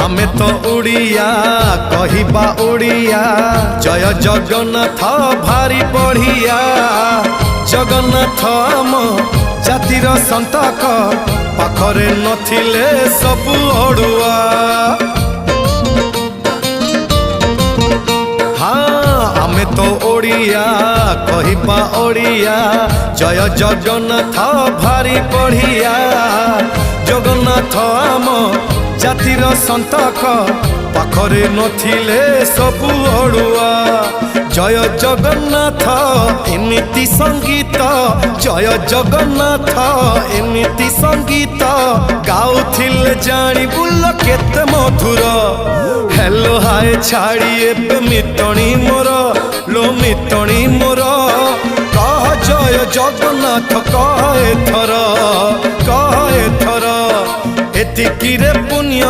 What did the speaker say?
आमे तो उड़िया कहिबा उड़िया जय जगन्नाथ भारी बढ़िया जगन्नाथ आम जातिर संतक पाखरे नथिले सबु अड़ुआ। हाँ आमे तो ओडिया कहिबा ओडिया जय जगन्नाथ भारी बढ़िया जगन्नाथ आम जातिर संतक पाखरे नथिले सबु अड़ुआ। जय जगन्नाथ एमिति संगीत जय जगन्नाथ एमिति संगीत गाउथिले जानी बुल केते मधुर। हेलो हाय छाड़ी एबे मितणी मोर लो मितणी मोर कह जय जगन्नाथ कह एथर एतिकी रे पुण्य।